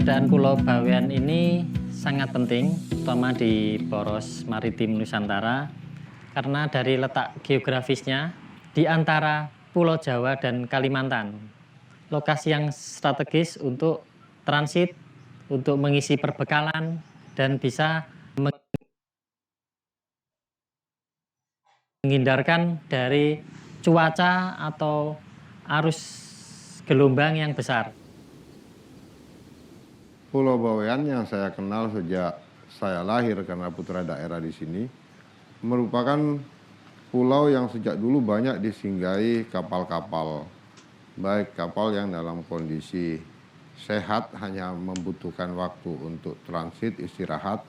Keberadaan Pulau Bawean ini sangat penting, terutama di poros maritim Nusantara, karena dari letak geografisnya di antara Pulau Jawa dan Kalimantan, lokasi yang strategis untuk transit, untuk mengisi perbekalan, dan bisa menghindarkan dari cuaca atau arus gelombang yang besar. Pulau Bawean yang saya kenal sejak saya lahir karena putra daerah di sini merupakan pulau yang sejak dulu banyak disinggahi kapal-kapal, baik kapal yang dalam kondisi sehat hanya membutuhkan waktu untuk transit istirahat,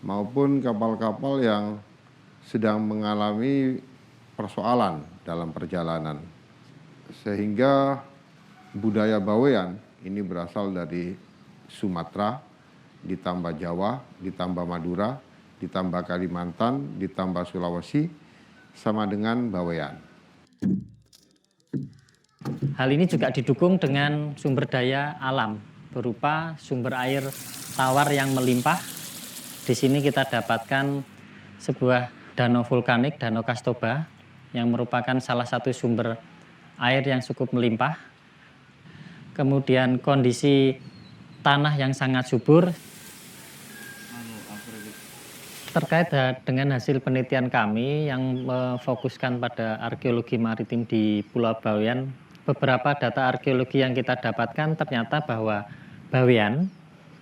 maupun kapal-kapal yang sedang mengalami persoalan dalam perjalanan. Sehingga budaya Bawean ini berasal dari Sumatera, ditambah Jawa, ditambah Madura, ditambah Kalimantan, ditambah Sulawesi, sama dengan Bawean. Hal ini juga didukung dengan sumber daya alam berupa sumber air tawar yang melimpah. Di sini kita dapatkan sebuah danau vulkanik, Danau Kastoba, yang merupakan salah satu sumber air yang cukup melimpah. Kemudian kondisi tanah yang sangat subur. Terkait dengan hasil penelitian kami yang memfokuskan pada arkeologi maritim di Pulau Bawean, beberapa data arkeologi yang kita dapatkan ternyata bahwa Bawean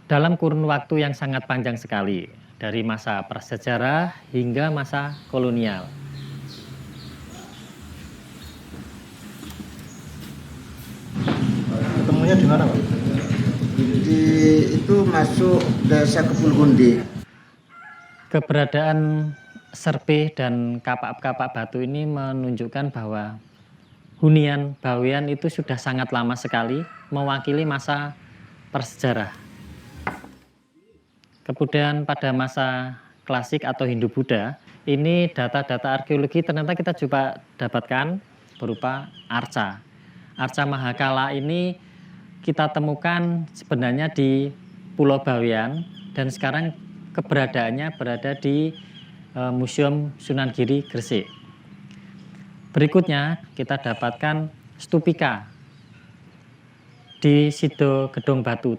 dalam kurun waktu yang sangat panjang sekali, dari masa prasejarah hingga masa kolonial. Ketemunya di mana, Pak? Itu masuk desa Kepulgundi. Keberadaan serpih dan kapak-kapak batu ini menunjukkan bahwa hunian Bawean itu sudah sangat lama sekali, mewakili masa prasejarah. Kemudian pada masa klasik atau Hindu-Buddha, ini data-data arkeologi ternyata kita coba dapatkan berupa arca. Arca Mahakala ini kita temukan sebenarnya di Pulau Bawean dan sekarang keberadaannya berada di Museum Sunan Giri Gresik. Berikutnya kita dapatkan stupika di Sido Gedong Batu,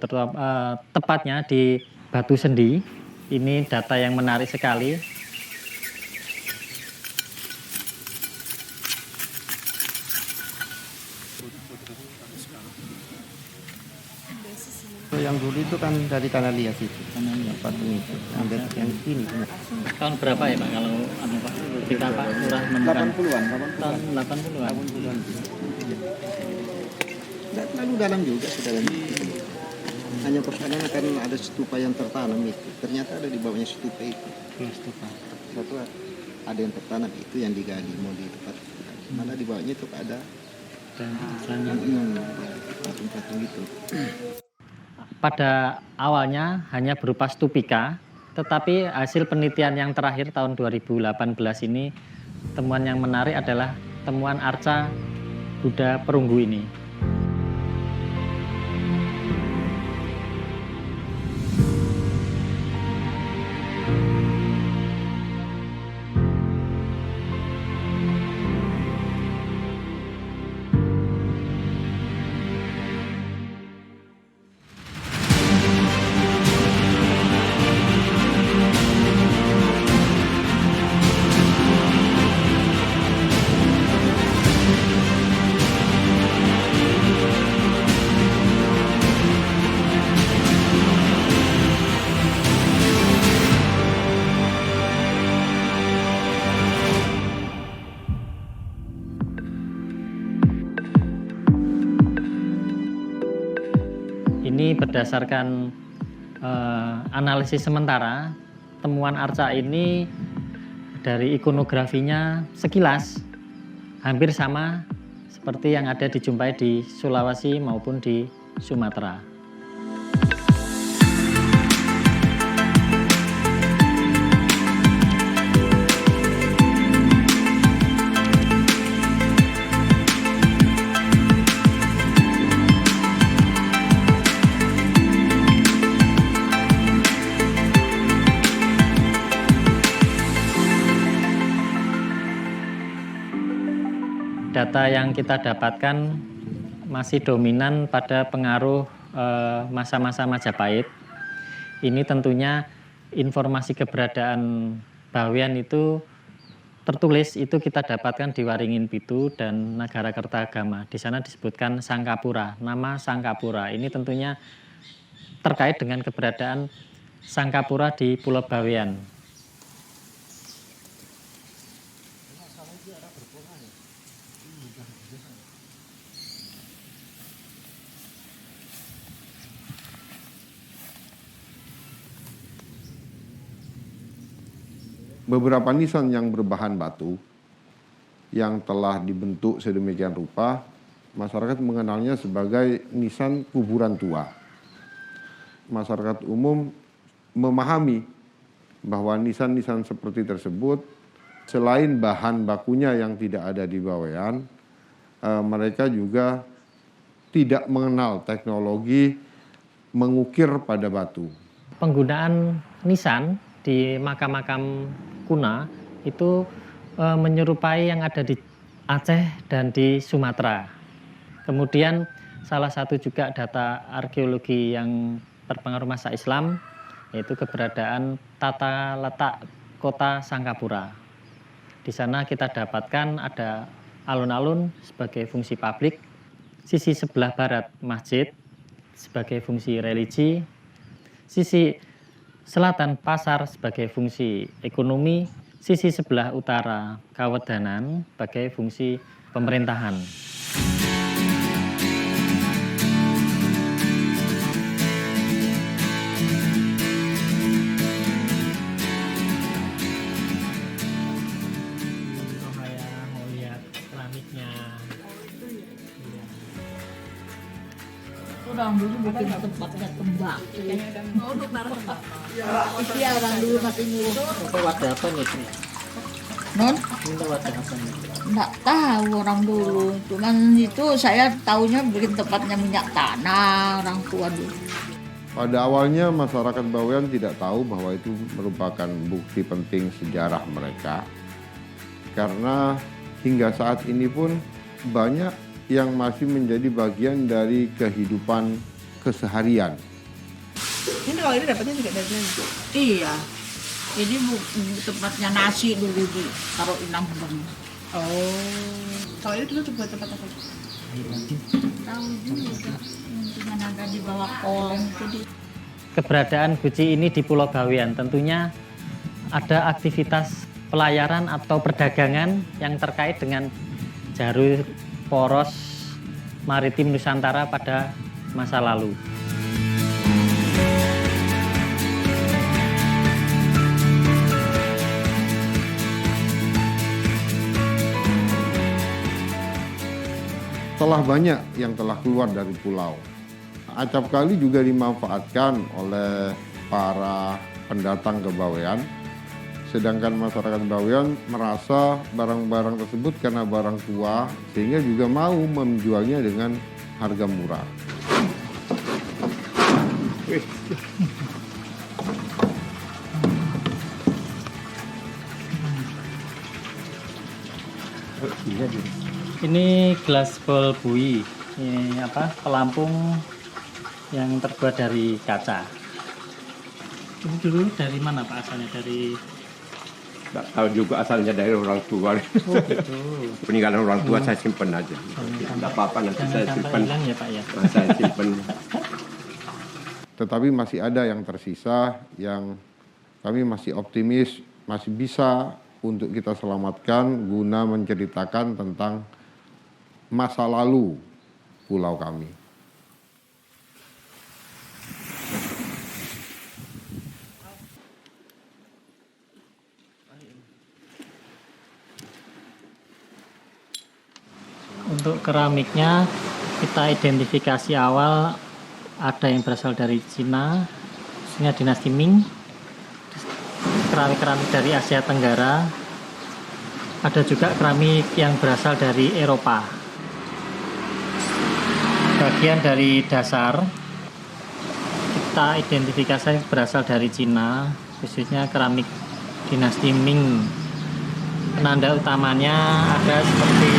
tepatnya di Batu Sendi. Ini data yang menarik sekali. Yang dulu itu kan dari Kanalias itu, patung itu. Yang ini. Tahun berapa ya Pak kalau Pak kita Pak Lurah menemukan? 80-an. Tahun 80-an. Tidak terlalu dalam juga dalam. Hanya persoalannya kan ada stupa yang tertanam itu. Ternyata ada di bawahnya stupa itu. Stupa. Satu ada yang tertanam itu yang digali mau di tempat. Mana di bawahnya itu ada patung-patung itu. Pada awalnya hanya berupa stupika, tetapi hasil penelitian yang terakhir tahun 2018 ini, temuan yang menarik adalah temuan arca Buddha perunggu ini. Ini berdasarkan analisis sementara, temuan arca ini dari ikonografinya sekilas hampir sama seperti yang ada dijumpai di Sulawesi maupun di Sumatera. data yang kita dapatkan masih dominan pada pengaruh masa-masa Majapahit. Ini tentunya informasi keberadaan Bawean itu tertulis itu kita dapatkan di Waringin Pitu dan Nagarakertagama. Di sana disebutkan Sangkapura, nama Sangkapura. Ini tentunya terkait dengan keberadaan Sangkapura di Pulau Bawean. Beberapa nisan yang berbahan batu yang telah dibentuk sedemikian rupa, masyarakat mengenalnya sebagai nisan kuburan tua. Masyarakat umum memahami bahwa nisan-nisan seperti tersebut selain bahan bakunya yang tidak ada di Bawean, mereka juga tidak mengenal teknologi mengukir pada batu. Penggunaan nisan di makam-makam kuna itu menyerupai yang ada di Aceh dan di Sumatera. Kemudian salah satu juga data arkeologi yang terpengaruh masa Islam yaitu keberadaan tata letak kota Sangkapura. Di sana kita dapatkan ada alun-alun sebagai fungsi publik, sisi sebelah barat masjid sebagai fungsi religi, sisi selatan pasar sebagai fungsi ekonomi, sisi sebelah utara kawedanan sebagai fungsi pemerintahan. Mau lihat keramiknya. Orang dulu bikin tempatnya tembak. Iya, orang dulu masih nyuruh. Itu wadah apa nih? Non, Itu wadah apa nih? nggak tahu orang dulu. Cuman itu saya taunya bikin tempatnya minyak tanah orang tua dulu. Pada awalnya masyarakat Bawean tidak tahu bahwa itu merupakan bukti penting sejarah mereka. Karena hingga saat ini pun banyak yang masih menjadi bagian dari kehidupan keseharian. Ini kalau ini dapatnya juga dari mana? Iya. Ini tempatnya nasi dulu ditaruh inambang. Oh. Kalau ini dulu buat tempat apa? Tahu juga. Cuman ada di bawah kolong itu. Keberadaan guci ini di Pulau Bawean tentunya ada aktivitas pelayaran atau perdagangan yang terkait dengan jalur poros maritim Nusantara pada masa lalu. Telah banyak yang telah keluar dari pulau. Acap kali juga dimanfaatkan oleh para pendatang ke Bawean. Sedangkan masyarakat Bawean merasa barang-barang tersebut karena barang tua sehingga juga mau menjualnya dengan harga murah. Ini gelas bol bui, ini pelampung yang terbuat dari kaca. Ini dulu dari mana Pak asalnya? Dari Nggak tahu juga asalnya dari orang tua. oh gitu. Peninggalan orang tua saya simpen aja. Nggak apa-apa nanti saya Jangan sampai simpen. hilang ya Pak ya. Saya simpen. Tetapi masih ada yang tersisa yang kami masih optimis masih bisa untuk kita selamatkan guna menceritakan tentang masa lalu pulau kami. Untuk keramiknya kita identifikasi awal ada yang berasal dari Cina, khususnya dinasti Ming, keramik-keramik dari Asia Tenggara, ada juga keramik yang berasal dari Eropa. Bagian dari dasar kita identifikasi berasal dari Cina, khususnya keramik dinasti Ming. Penanda utamanya ada seperti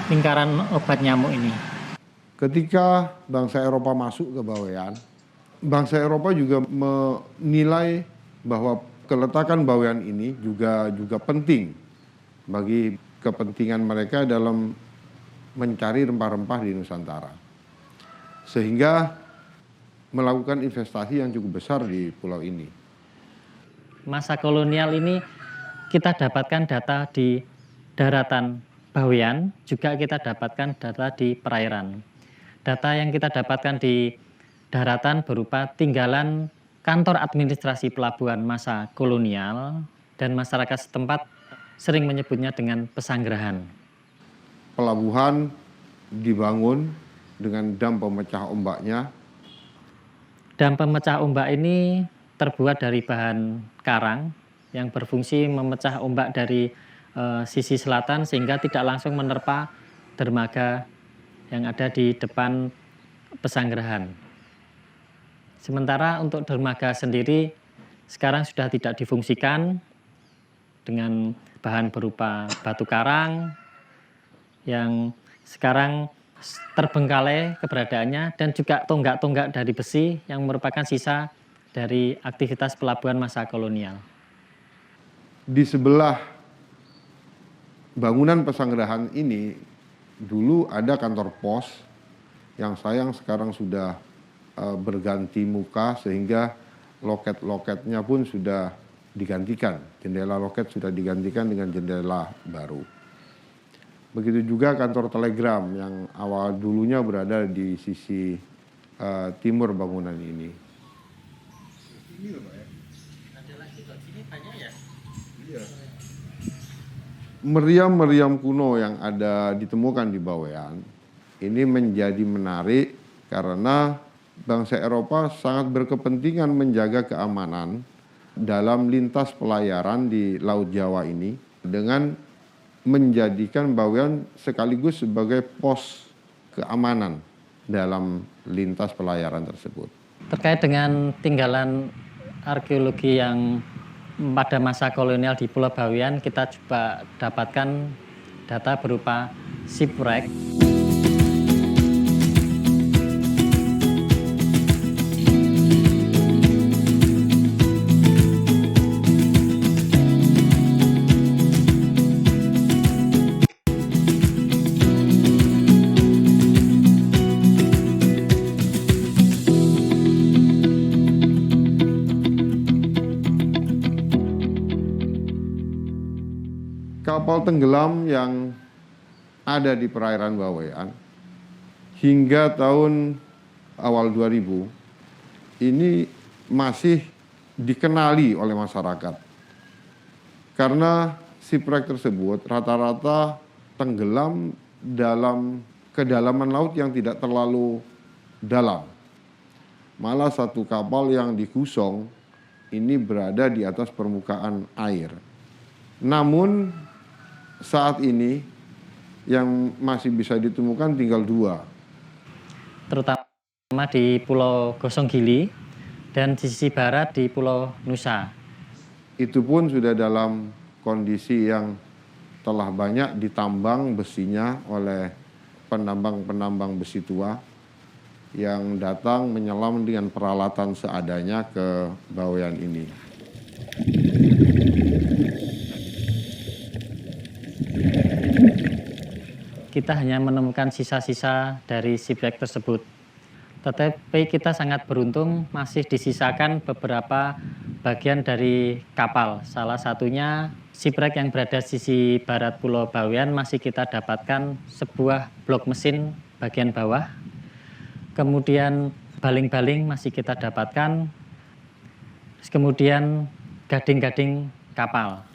lingkaran obat nyamuk ini? Ketika bangsa Eropa masuk ke Bawean, bangsa Eropa juga menilai bahwa keletakan Bawean ini juga penting bagi kepentingan mereka dalam mencari rempah-rempah di Nusantara. Sehingga melakukan investasi yang cukup besar di pulau ini. Masa kolonial ini kita dapatkan data di daratan Bawean, juga kita dapatkan data di perairan. Data yang kita dapatkan di daratan berupa tinggalan kantor administrasi pelabuhan masa kolonial, dan masyarakat setempat sering menyebutnya dengan pesanggerahan. Pelabuhan dibangun dengan dam pemecah ombaknya. Dam pemecah ombak ini terbuat dari bahan karang yang berfungsi memecah ombak dari sisi selatan sehingga tidak langsung menerpa dermaga yang ada di depan pesanggerahan. Sementara untuk dermaga sendiri sekarang sudah tidak difungsikan dengan bahan berupa batu karang yang sekarang terbengkalai keberadaannya, dan juga tonggak-tonggak dari besi yang merupakan sisa dari aktivitas pelabuhan masa kolonial. Di sebelah bangunan pesanggerahan ini dulu ada kantor pos yang sayang sekarang sudah berganti muka sehingga loket-loketnya pun sudah digantikan. Jendela loket sudah digantikan dengan jendela baru. Begitu juga kantor telegram yang awal dulunya berada di sisi timur bangunan ini. Meriam-meriam kuno yang ada ditemukan di Bawean ini menjadi menarik karena bangsa Eropa sangat berkepentingan menjaga keamanan dalam lintas pelayaran di Laut Jawa ini dengan menjadikan Bawean sekaligus sebagai pos keamanan dalam lintas pelayaran tersebut. Terkait dengan tinggalan arkeologi yang pada masa kolonial di Pulau Bawean, kita coba dapatkan data berupa shipwreck. Kapal tenggelam yang ada di perairan Bawean hingga tahun awal 2000 ini masih dikenali oleh masyarakat. Karena shipwreck tersebut rata-rata tenggelam dalam kedalaman laut yang tidak terlalu dalam. Malah satu kapal yang digusong ini berada di atas permukaan air. Namun saat ini yang masih bisa ditemukan tinggal 2. Terutama di Pulau Gosonggili dan di sisi barat di Pulau Nusa. Itu pun sudah dalam kondisi yang telah banyak ditambang besinya oleh penambang-penambang besi tua yang datang menyelam dengan peralatan seadanya ke Bawean ini. Kita hanya menemukan sisa-sisa dari shipwreck tersebut. Tetapi kita sangat beruntung masih disisakan beberapa bagian dari kapal. Salah satunya shipwreck yang berada di sisi barat Pulau Bawean masih kita dapatkan sebuah blok mesin bagian bawah. Kemudian baling-baling masih kita dapatkan. Kemudian gading-gading kapal.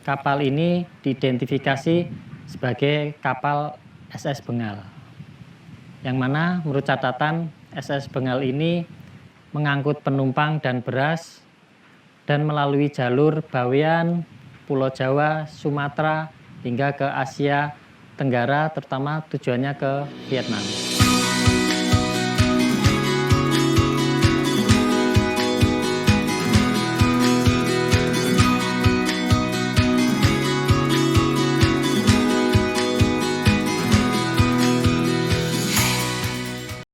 Kapal ini diidentifikasi sebagai kapal SS Bengal. Yang mana menurut catatan SS Bengal ini mengangkut penumpang dan beras dan melalui jalur Bawean, Pulau Jawa, Sumatera hingga ke Asia Tenggara, terutama tujuannya ke Vietnam.